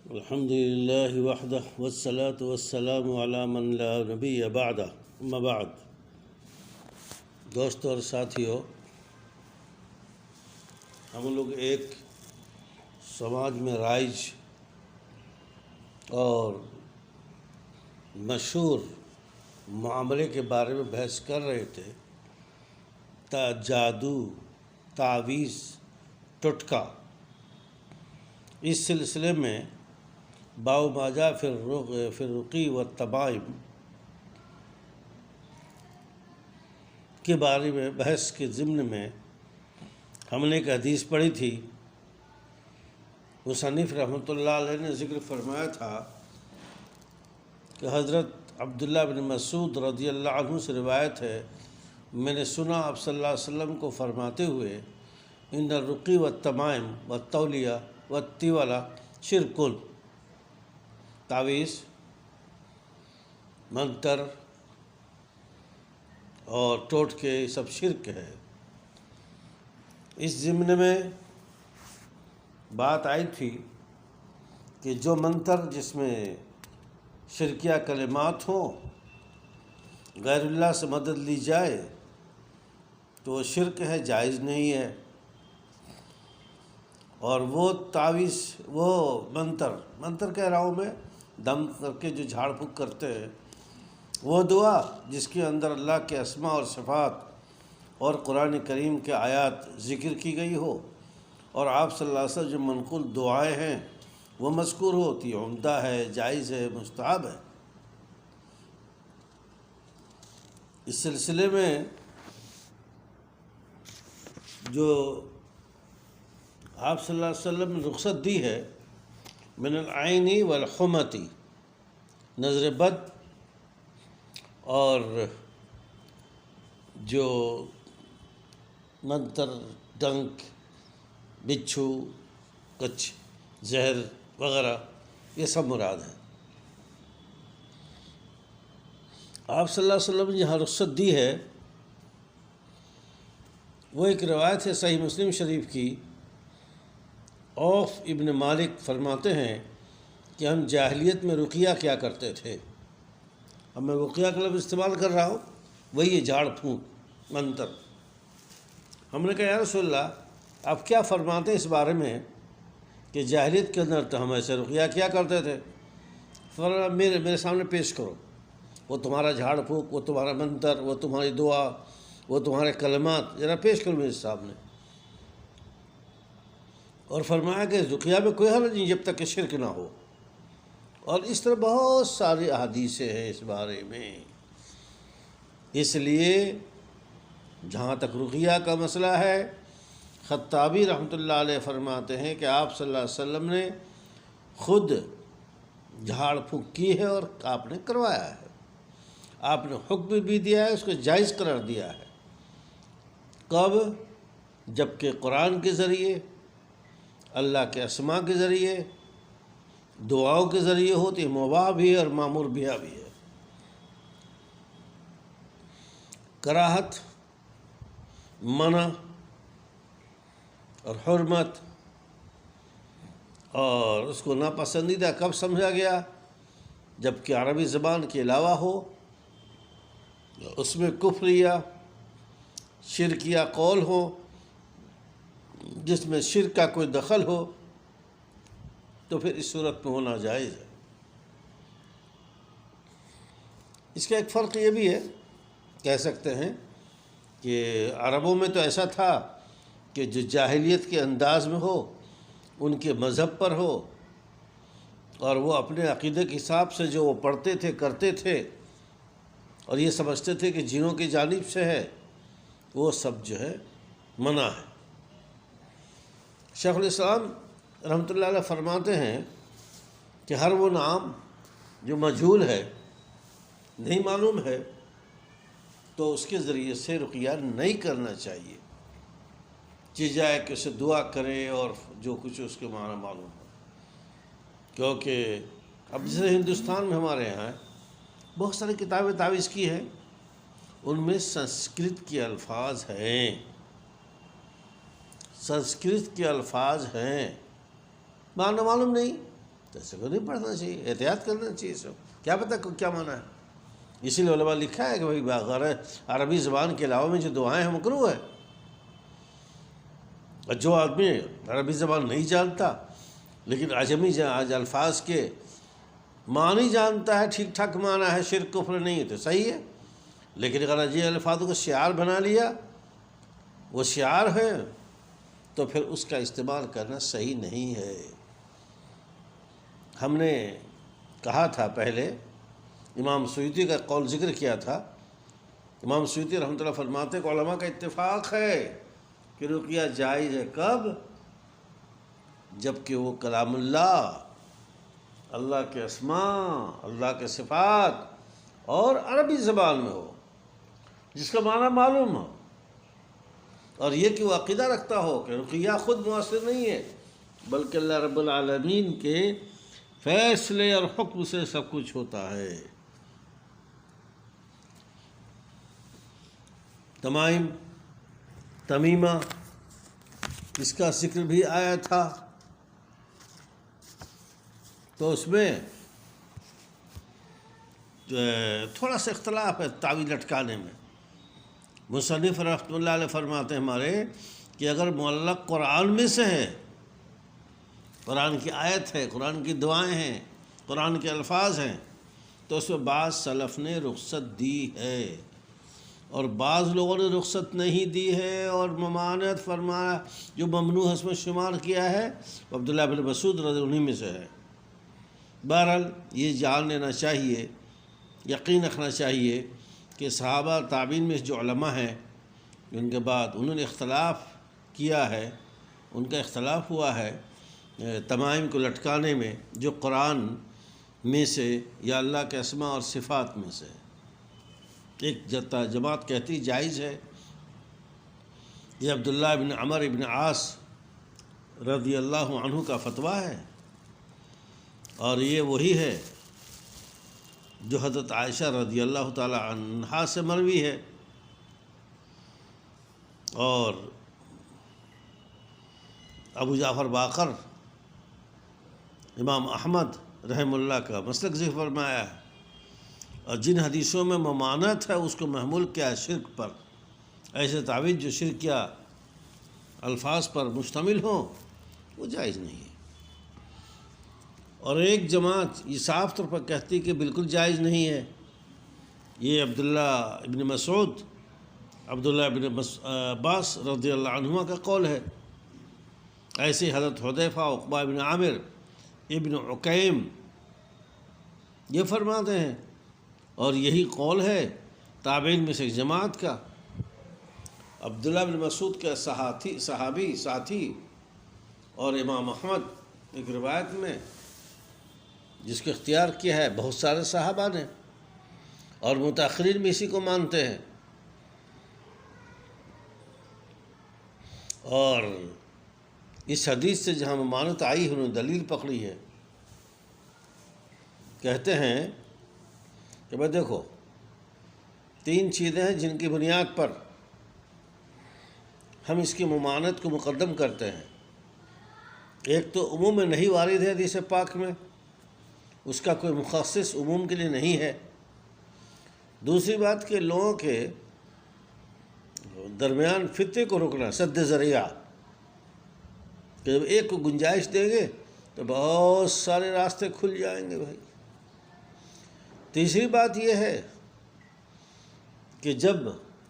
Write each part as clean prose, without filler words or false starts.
الحمد للہ وحدہ والصلاة والسلام علی من لا نبی بعدہ اما بعد۔ دوستوں اور ساتھیوں، ہم لوگ ایک سماج میں رائج اور مشہور معاملے کے بارے میں بحث کر رہے تھے، جادو، تعویذ، ٹوٹکا۔ اس سلسلے میں باب ما جاء فی الرقی والتمائم کے بارے میں بحث کے ضمن میں ہم نے ایک حدیث پڑھی تھی۔ مصنف رحمۃ اللہ علیہ نے ذکر فرمایا تھا کہ حضرت عبداللہ بن مسعود رضی اللہ عنہ سے روایت ہے، میں نے سنا آپ صلی اللہ علیہ وسلم کو فرماتے ہوئے، ان الرقی والتمائم والتولیہ والتیولہ شرکن، تعویذ، منتر اور ٹوٹکے سب شرک ہے۔ اس ضمن میں بات آئی تھی کہ جو منتر جس میں شرکیہ کلمات ہوں، غیر اللہ سے مدد لی جائے تو وہ شرک ہے، جائز نہیں ہے۔ اور وہ تعویذ، وہ منتر کہہ رہا ہوں میں، دم کر کے جو جھاڑ پھونک کرتے ہیں، وہ دعا جس کے اندر اللہ کے اسماء اور صفات اور قرآن کریم کے آیات ذکر کی گئی ہو، اور آپ صلی اللہ علیہ وسلم جو منقول دعائیں ہیں وہ مذکور ہوتی، عمدہ ہے، جائز ہے، مستحب ہے۔ اس سلسلے میں جو آپ صلی اللہ علیہ وسلم نے رخصت دی ہے، من العینی والحمتی، نظر بد اور جو منتر، ڈنک، بچھو، کچھ زہر وغیرہ، یہ سب مراد ہے۔ آپ صلی اللہ علیہ وسلم نے جہاں رخصت دی ہے وہ ایک روایت ہے صحیح مسلم شریف کی۔ عوف ابن مالک فرماتے ہیں کہ ہم جاہلیت میں رقیہ کیا کرتے تھے۔ اب میں رقیہ کا لفظ استعمال کر رہا ہوں، وہی ہے جھاڑ پھونک، منتر۔ ہم نے کہا یا رسول اللہ، آپ کیا فرماتے ہیں اس بارے میں کہ جاہلیت کے اندر تو ہم ایسے رقیہ کیا کرتے تھے؟ فرمایا میرے سامنے پیش کرو، وہ تمہارا جھاڑ پھونک، وہ تمہارا منتر، وہ تمہاری دعا، وہ تمہارے کلمات ذرا پیش کرو میرے سامنے۔ اور فرمایا کہ رقیہ میں کوئی حرج نہیں جب تک کہ شرک نہ ہو۔ اور اس طرح بہت ساری احادیثیں ہیں اس بارے میں۔ اس لیے جہاں تک رقیہ کا مسئلہ ہے، خطابی رحمۃ اللہ علیہ فرماتے ہیں کہ آپ صلی اللہ علیہ وسلم نے خود جھاڑ پھونک کی ہے اور آپ نے کروایا ہے۔ آپ نے حکم بھی دیا ہے، اس کو جائز قرار دیا ہے۔ کب؟ جبکہ قرآن کے ذریعے، اللہ کے اسماء کے ذریعے، دعاؤں کے ذریعے ہوتی ہے، مباح بھی ہے اور مامور بھی ہے۔ کراہت، منع اور حرمت اور اس کو ناپسندیدہ کب سمجھا گیا؟ جبکہ عربی زبان کے علاوہ ہو، اس میں کفریہ، شرکیہ قول ہو، جس میں شرک کا کوئی دخل ہو، تو پھر اس صورت میں ہونا جائز ہے۔ اس کا ایک فرق یہ بھی ہے، کہہ سکتے ہیں کہ عربوں میں تو ایسا تھا کہ جو جاہلیت کے انداز میں ہو، ان کے مذہب پر ہو، اور وہ اپنے عقیدے کے حساب سے جو وہ پڑھتے تھے، کرتے تھے، اور یہ سمجھتے تھے کہ جنوں کی جانب سے ہے، وہ سب جو ہے منع ہے۔ شیخ الاسلام رحمۃ اللہ علیہ فرماتے ہیں کہ ہر وہ نام جو مجہول ہے، نہیں معلوم ہے، تو اس کے ذریعے سے رقیہ نہیں کرنا چاہیے، جائے کہ اسے دعا کرے اور جو کچھ اس کے معنی معلوم ہو۔ کیونکہ اب جیسے ہندوستان میں ہمارے یہاں بہت ساری کتابیں تعویذ کی ہیں، ان میں سنسکرت کے الفاظ ہیں، سنسکرت کے الفاظ ہیں، معنی معلوم نہیں، تو ایسے کو نہیں پڑھنا چاہیے، احتیاط کرنا چاہیے سب، کیا پتہ کیا معنی ہے۔ اسی لیے علماء لکھا ہے کہ بھائی بغیر عربی زبان کے علاوہ میں جو دعائیں ہیں مکروہ ہے۔ اور جو آدمی عربی زبان نہیں جانتا لیکن عجمی الفاظ کے معنی جانتا ہے، ٹھیک ٹھاک معنی ہے، شرک کفر نہیں ہے تو صحیح ہے، لیکن اگر عجمی الفاظوں کو شعار بنا لیا، وہ شعار ہے، تو پھر اس کا استعمال کرنا صحیح نہیں ہے۔ ہم نے کہا تھا پہلے، امام سیوطی کا قول ذکر کیا تھا۔ امام سیوطی رحمۃ اللہ فرماتے ہیں کہ علماء کا اتفاق ہے کہ رقیہ جائز ہے، کب؟ جب کہ وہ کلام اللہ، اللہ کے اسماء، اللہ کے صفات اور عربی زبان میں ہو، جس کا معنی معلوم ہو، اور یہ کہ وہ عقیدہ رکھتا ہو کہ رقیہ خود مؤثر نہیں ہے بلکہ اللہ رب العالمین کے فیصلے اور حکم سے سب کچھ ہوتا ہے۔ تمائم، تمیمہ، اس کا ذکر بھی آیا تھا، تو اس میں تھوڑا سا اختلاف ہے تعویل لٹکانے میں۔ مصنف رحمۃ اللہ علیہ فرماتے ہیں ہمارے کہ اگر معلق قرآن میں سے ہے، قرآن کی آیت ہے، قرآن کی دعائیں ہیں، قرآن کے الفاظ ہیں، تو اس میں بعض سلف نے رخصت دی ہے اور بعض لوگوں نے رخصت نہیں دی ہے، اور ممانعت فرمایا، جو ممنوع اس میں شمار کیا ہے وہ عبداللہ بن مسعود رضی اللہ عنہ میں سے ہے۔ بہرحال یہ جان لینا چاہیے، یقین رکھنا چاہیے کہ صحابہ تابعین میں جو علماء ہیں ان کے بعد انہوں نے اختلاف کیا ہے، ان کا اختلاف ہوا ہے تمائم کو لٹکانے میں، جو قرآن میں سے یا اللہ کے اسماء اور صفات میں سے۔ ایک جماعت کہتی جائز ہے، یہ عبداللہ بن عمر بن عاص رضی اللہ عنہ کا فتویٰ ہے، اور یہ وہی ہے جو حضرت عائشہ رضی اللہ تعالی عنہا سے مروی ہے، اور ابو جعفر باقر امام احمد رحم اللہ کا مسلک ذکر فرمایا ہے، اور جن حدیثوں میں ممانعت ہے اس کو محمول کیا ہے شرک پر، ایسے تعویذ جو شرکیہ الفاظ پر مشتمل ہوں وہ جائز نہیں ہے۔ اور ایک جماعت یہ صاف طور پر کہتی کہ بالکل جائز نہیں ہے، یہ عبداللہ ابن مسعود، عبداللہ ابن عباس رضی اللہ عنہما کا قول ہے۔ ایسے حضرت حذیفہ، عقبہ ابن عامر، ابن عکیم یہ فرماتے ہیں، اور یہی قول ہے تابعین میں سے ایک جماعت کا۔ عبداللہ بن مسعود کے صحابی ساتھی اور امام احمد ایک روایت میں جس کو اختیار کیا ہے بہت سارے صحابہ نے، اور متاخرین بھی اسی کو مانتے ہیں، اور اس حدیث سے جہاں ممانعت آئی ہے انہوں نے دلیل پکڑی ہے، کہتے ہیں کہ بھائی دیکھو 3 چیزیں ہیں جن کی بنیاد پر ہم اس کی ممانعت کو مقدم کرتے ہیں۔ ایک تو عموم میں نہیں وارد ہے حدیث پاک میں، اس کا کوئی مخصص عموم کے لیے نہیں ہے۔ دوسری بات کہ لوگوں کے درمیان فتنے کو روکنا، سد ذریعہ، کہ جب ایک کو گنجائش دیں گے تو بہت سارے راستے کھل جائیں گے بھائی۔ تیسری بات یہ ہے کہ جب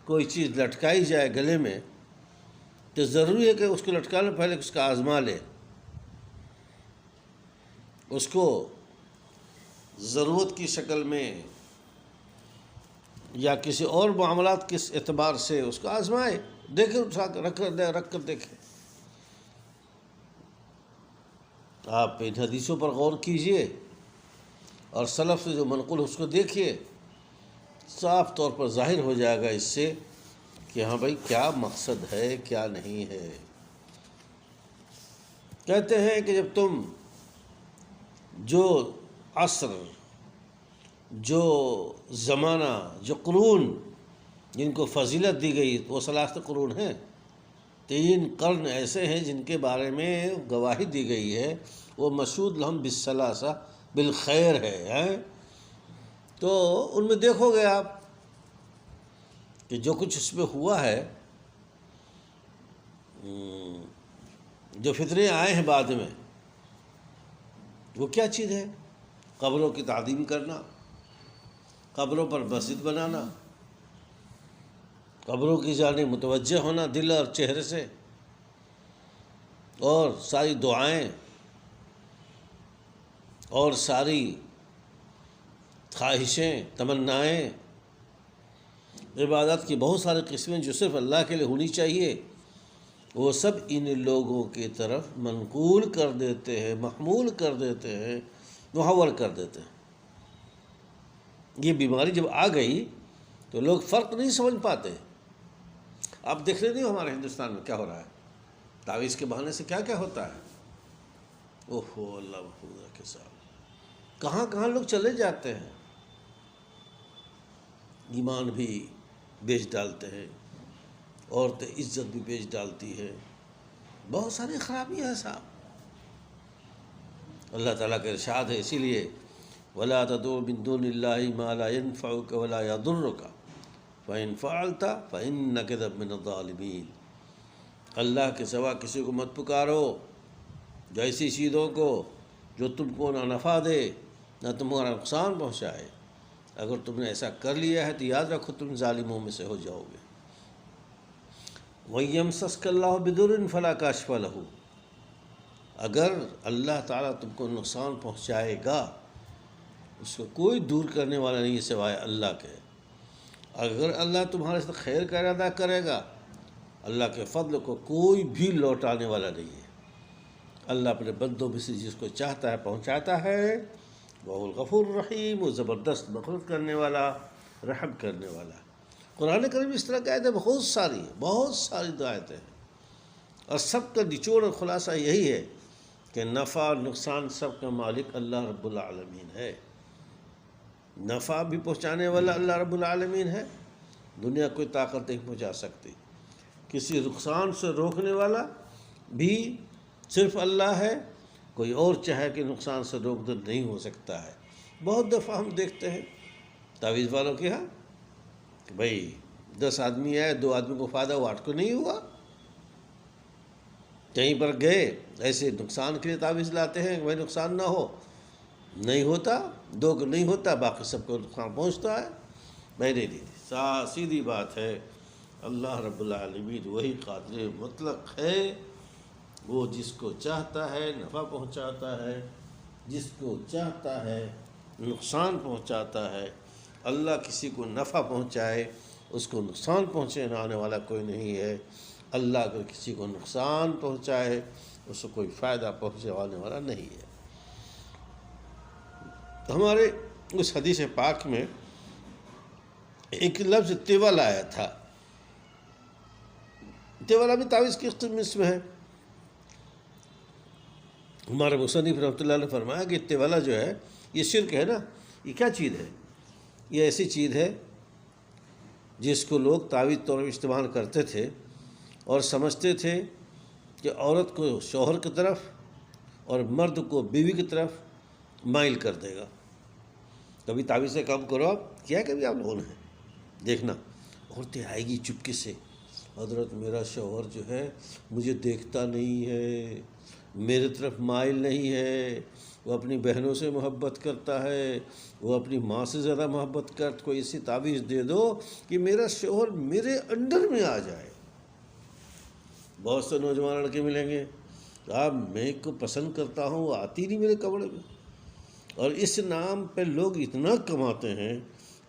کوئی چیز لٹکائی جائے گلے میں تو ضروری ہے کہ اس کو لٹکانے پہلے اس کا آزما لے، اس کو ضرورت کی شکل میں یا کسی اور معاملات کے اعتبار سے اس کو آزمائے، دیکھے، اٹھا کر رکھ کر دیکھے۔ آپ ان حدیثوں پر غور کیجئے اور سلف سے جو منقول اس کو دیکھیے، صاف طور پر ظاہر ہو جائے گا اس سے کہ ہاں بھائی کیا مقصد ہے کیا نہیں ہے۔ کہتے ہیں کہ جب تم جو عصر، جو زمانہ، جو قرون جن کو فضیلت دی گئی وہ 3 قرون ہیں، 3 قرن ایسے ہیں جن کے بارے میں گواہی دی گئی ہے وہ مشہود لہم بالثلاثہ بالخیر ہے تو ان میں دیکھو گے آپ کہ جو کچھ اس میں ہوا ہے، جو فتنے آئے ہیں بعد میں، وہ کیا چیز ہے؟ قبروں کی تعظیم کرنا، قبروں پر مسجد بنانا، قبروں کی جانب متوجہ ہونا دل اور چہرے سے، اور ساری دعائیں اور ساری خواہشیں، تمنائیں، عبادت کی بہت ساری قسمیں جو صرف اللہ کے لیے ہونی چاہیے، وہ سب ان لوگوں کی طرف منقول کر دیتے ہیں، محمول کر دیتے ہیں، محول کر دیتے ہیں۔ یہ بیماری جب آ گئی تو لوگ فرق نہیں سمجھ پاتے۔ آپ دیکھ رہے نہیں ہو ہمارے ہندوستان میں کیا ہو رہا ہے، تعویذ کے بہانے سے کیا کیا ہوتا ہے۔ اوہو اللہ محفوظ رکھے صاحب، کہاں کہاں لوگ چلے جاتے ہیں، ایمان بھی بیچ ڈالتے ہیں، عورتیں عزت بھی بیچ ڈالتی ہے، بہت ساری خرابیاں ہیں صاحب۔ اللہ تعالیٰ کا ارشاد ہے، اسی لیے وَلَا تَدْعُ مِن دُونِ اللَّهِ مَا لَا يَنفَعُكَ وَلَا يَضُرُّكَ فَإِن فَعَلْتَ فَإِنَّكَ إِذًا مِّنَ الظَّالِمِينَ۔ اللہ کے سوا کسی کو مت پکارو، جو ایسی چیزوں کو جو تم کو نہ نفع دے نہ تمہارا نقصان پہنچائے۔ اگر تم نے ایسا کر لیا ہے تو یاد رکھو تم ظالموں میں سے ہو جاؤ گے۔ وَيَمْسَسْكَ اللَّهُ بِضُرٍّ فَلَا كَاشِفَ لَهُ، اگر اللہ تعالیٰ تم کو نقصان پہنچائے گا، اس کو کوئی دور کرنے والا نہیں ہے سوائے اللہ کے۔ اگر اللہ تمہارے ساتھ خیر کا ارادہ کرے گا، اللہ کے فضل کو کوئی بھی لوٹانے والا نہیں ہے۔ اللہ اپنے بندوں میں سے جس کو چاہتا ہے پہنچاتا ہے، وہ الغفور الرحیم، وہ زبردست مغفرت کرنے والا، رحم کرنے والا۔ قرآن کریم اس طرح کی آیتیں بہت ساری آیتیں ہیں، اور سب کا نچوڑ اور خلاصہ یہی ہے کہ نفع اور نقصان سب کا مالک اللہ رب العالمین ہے۔ نفع بھی پہنچانے والا اللہ رب العالمین ہے، دنیا کوئی طاقت نہیں پہنچا سکتی۔ کسی نقصان سے روکنے والا بھی صرف اللہ ہے، کوئی اور چاہے کہ نقصان سے روک دے نہیں ہو سکتا ہے۔ بہت دفعہ ہم دیکھتے ہیں تعویذ والوں کے ہاں کہ بھائی 10 آدمی آئے، 2 آدمی کو فائدہ ہوا، 8 کو نہیں ہوا۔ کہیں پر گئے ایسے نقصان کے لیے تعویذ لاتے ہیں کہ بھائی نقصان نہ ہو، نہیں ہوتا، 2 کو نہیں ہوتا، باقی سب کو نقصان پہنچتا ہے۔ میں نہیں، سیدھی بات ہے، اللہ رب العالمین وہی قادر مطلق ہے، وہ جس کو چاہتا ہے نفع پہنچاتا ہے، جس کو چاہتا ہے نقصان پہنچاتا ہے۔ اللہ کسی کو نفع پہنچائے، اس کو نقصان پہنچانے والا کوئی نہیں ہے۔ اللہ اگر کسی کو نقصان پہنچائے، اس کو کوئی فائدہ پہنچانے والا نہیں ہے۔ ہمارے اس حدیث پاک میں ایک لفظ تیول آیا تھا، تیولہ بھی تعویذ کی قسم میں ہے۔ ہمارے مصنف رحمۃ اللہ نے فرمایا کہ تیولہ جو ہے یہ شرک ہے نا۔ یہ کیا چیز ہے؟ یہ ایسی چیز ہے جس کو لوگ تعویذ طور پر استعمال کرتے تھے اور سمجھتے تھے کہ عورت کو شوہر کی طرف اور مرد کو بیوی کی طرف مائل کر دے گا۔ کبھی تعویذ سے کام کرو، آپ کیا کبھی آپ لوگوں نے دیکھنا، عورتیں آئے گی چپکے سے، حضرت میرا شوہر جو ہے مجھے دیکھتا نہیں ہے، میرے طرف مائل نہیں ہے، وہ اپنی بہنوں سے محبت کرتا ہے، وہ اپنی ماں سے زیادہ محبت کرتا، کوئی ایسی تعویذ دے دو کہ میرا شوہر میرے انڈر میں آ جائے۔ بہت سے نوجوان لڑکے ملیں گے، آپ میں کو پسند کرتا ہوں، وہ آتی نہیں میرے کمرے میں، اور اس نام پہ لوگ اتنا کماتے ہیں،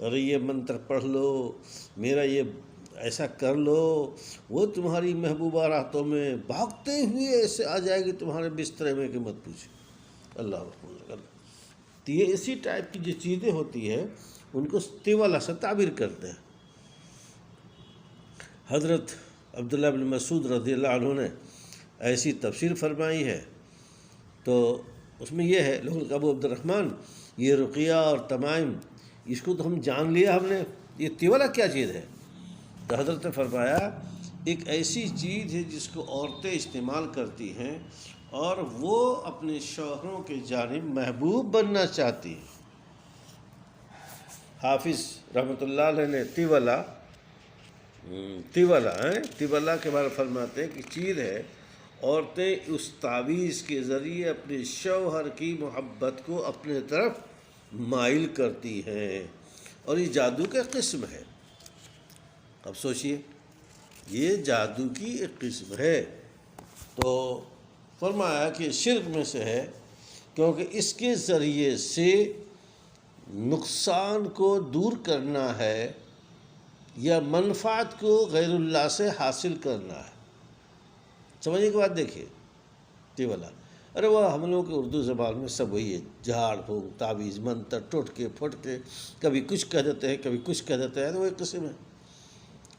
ارے یہ منتر پڑھ لو، میرا یہ ایسا کر لو، وہ تمہاری محبوبہ راتوں میں بھاگتے ہوئے ایسے آ جائے گی تمہارے بسترے میں کہ مت پوچھو۔ اللہ رحمۃ۔ تو یہ اسی ٹائپ کی جو چیزیں ہوتی ہیں ان کو تیولہ سے تعبیر کرتے ہیں۔ حضرت عبداللہ بن مسعود رضی اللہ عنہ نے ایسی تفسیر فرمائی ہے، تو اس میں یہ ہے، لوگ ابو عبد الرحمن یہ رقیہ اور تمائم اس کو تو ہم جان لیا، ہم نے یہ تیولہ کیا چیز ہے؟ تو حضرت نے فرمایا ایک ایسی چیز ہے جس کو عورتیں استعمال کرتی ہیں اور وہ اپنے شوہروں کے جانب محبوب بننا چاہتی ہیں۔ حافظ رحمۃ اللہ علیہ نے تیولا کے بارے فرماتے ہیں کہ چیز ہے، عورتیں اس تعویذ کے ذریعے اپنے شوہر کی محبت کو اپنے طرف مائل کرتی ہیں، اور یہ جادو کا قسم ہے۔ اب سوچئے، یہ جادو کی ایک قسم ہے۔ تو فرمایا کہ شرک میں سے ہے، کیونکہ اس کے ذریعے سے نقصان کو دور کرنا ہے یا منفعت کو غیر اللہ سے حاصل کرنا ہے۔ سمجھنے کی بات دیکھیے، تیولا، ارے وہ ہم لوگوں کے اردو زبان میں سب وہی ہے، جھاڑ پھونک، تعویذ، منتر، ٹوٹکے پھوٹکے، کبھی کچھ کہہ دیتے ہیں کبھی کچھ کہہ دیتے ہیں، تو وہ ایک قسم ہے۔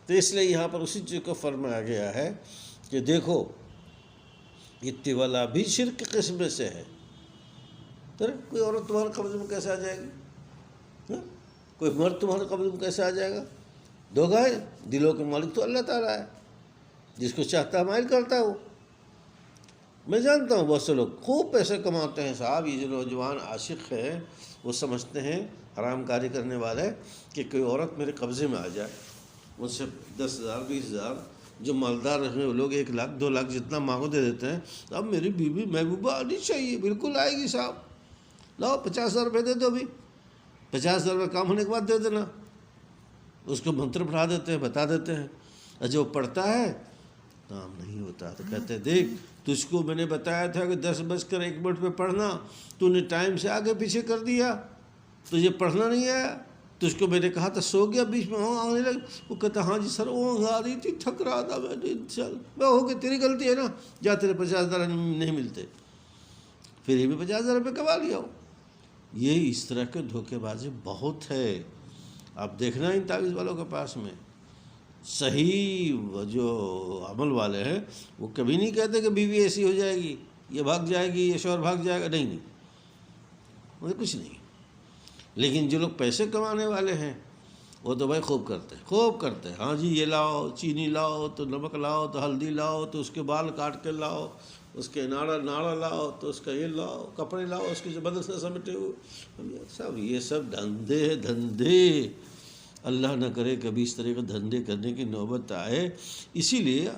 تو اس لیے یہاں پر اسی چیز کو فرمایا گیا ہے کہ دیکھو، یہ تیولا بھی شرک کی قسم میں سے ہے۔ کوئی عورت تمہارے قبضے میں کیسے آ جائے گی؟ کوئی مرد تمہارے قبضے میں کیسے آ جائے گا؟ دھوکہ ہے۔ دلوں کے مالک تو اللہ تعالیٰ ہے، جس کو چاہتا ہے مائل کرتا ہے وہ۔ میں جانتا ہوں بہت سے لوگ خوب پیسے کماتے ہیں صاحب، یہ جو نوجوان عاشق ہیں وہ سمجھتے ہیں، حرام کاری کرنے والے، کہ کوئی عورت میرے قبضے میں آ جائے، ان سے 10,000 20,000، جو مالدار ہیں وہ لوگ 1 لاکھ 2 لاکھ جتنا مانگو دے دیتے ہیں، اب میری بیوی محبوبہ آنی چاہیے، بالکل آئے گی صاحب، لاؤ 50,000 روپے دے دو، بھی 50,000 روپے کام ہونے کے بعد دے دینا۔ اس کو منتر پڑھا دیتے ہیں، بتا دیتے ہیں، اور جو پڑھتا ہے کام نہیں ہوتا، تو کہتے ہیں دیکھ، تجھ کو میں نے بتایا تھا کہ 10:01 پہ پڑھنا، تو نے ٹائم سے آگے پیچھے کر دیا، تجھے پڑھنا نہیں آیا، تجھ کو میں نے کہا تھا سو گیا، بیچ میں آنے لگ، وہ کہتا ہاں جی سر اونگ آ رہی تھی، تھک رہا تھا میں ہو گیا، تیری غلطی ہے نا، جا تیرے 50,000 نہیں ملتے، پھر یہ بھی 50,000 روپے کما لیا ہو۔ یہ اس طرح کے دھوکے بازی بہت ہے۔ آپ دیکھنا ان تعویذ والوں کے پاس میں صحیح جو عمل والے ہیں وہ کبھی نہیں کہتے کہ بیوی ایسی ہو جائے گی، یہ بھاگ جائے گی، یہ شوہر بھاگ جائے گا، نہیں، وہ کچھ نہیں۔ لیکن جو لوگ پیسے کمانے والے ہیں وہ تو بھائی خوب کرتے ہیں، ہاں جی یہ لاؤ چینی لاؤ، تو نمک لاؤ، تو ہلدی لاؤ، تو اس کے بال کاٹ کے لاؤ، اس کے ناڑا لاؤ، تو اس کا یہ لاؤ، کپڑے لاؤ، اس کے جو بدن سے سمیٹے ہوئے، یہ سب دھندے۔ اللہ نہ کرے کبھی اس طرح کے دھندے کرنے کی نوبت آئے۔ اسی لیے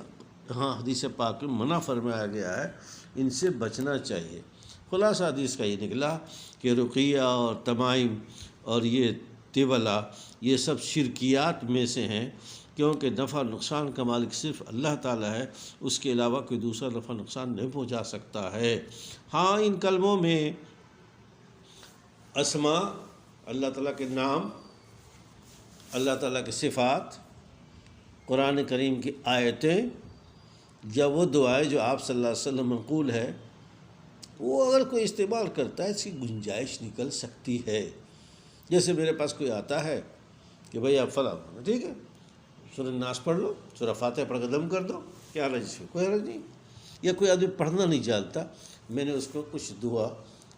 ہاں حدیث پاک میں منع فرمایا گیا ہے، ان سے بچنا چاہیے۔ خلاصہ حدیث کا یہ نکلا کہ رقیہ اور تمائم اور یہ تیولا یہ سب شرکیات میں سے ہیں، کیونکہ نفع نقصان کا مالک صرف اللہ تعالیٰ ہے، اس کے علاوہ کوئی دوسرا نفع نقصان نہیں پہنچا سکتا ہے۔ ہاں ان کلموں میں اسماء، اللہ تعالیٰ کے نام، اللہ تعالیٰ کی صفات، قرآن کریم کی آیتیں یا وہ دعائیں جو آپ صلی اللہ علیہ وسلم منقول ہے، وہ اگر کوئی استعمال کرتا ہے اس کی گنجائش نکل سکتی ہے۔ جیسے میرے پاس کوئی آتا ہے کہ بھئی آپ فلاں، ٹھیک ہے، سورہ ناس پڑھ لو، سورہ فاتحہ پڑھ کے دم کر دو، کیا حرج ہے؟ کوئی حرج نہیں۔ یا کوئی آدمی پڑھنا نہیں جانتا، میں نے اس کو کچھ دعا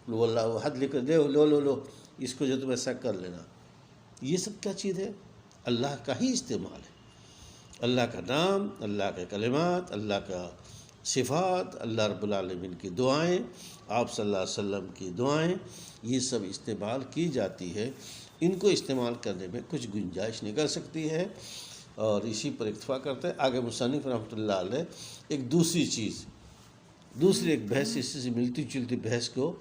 لو اللہ احد لکھ دے، لو اس کو جو تم ایسا کر لینا، یہ سب کیا چیز ہے؟ اللہ کا ہی استعمال ہے، اللہ کا نام، اللہ کے کلمات، اللہ کا صفات، اللہ رب العالمین کی دعائیں، آپ صلی اللہ علیہ وسلم کی دعائیں، یہ سب استعمال کی جاتی ہے۔ ان کو استعمال کرنے میں کچھ گنجائش نکل سکتی ہے، اور اسی پر اکتفا کرتے ہیں۔ آگے مصنف رحمۃ اللہ علیہ ایک دوسری ایک بحث، اس سے ملتی جلتی بحث کو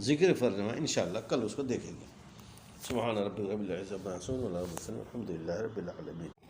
ذکر فرمائیں، انشاءاللہ کل اس کو دیکھیں گے۔ سبحان ربک رب العزت عما یصفون، والسلام علی المرسلین، والحمد للہ رب العالمین۔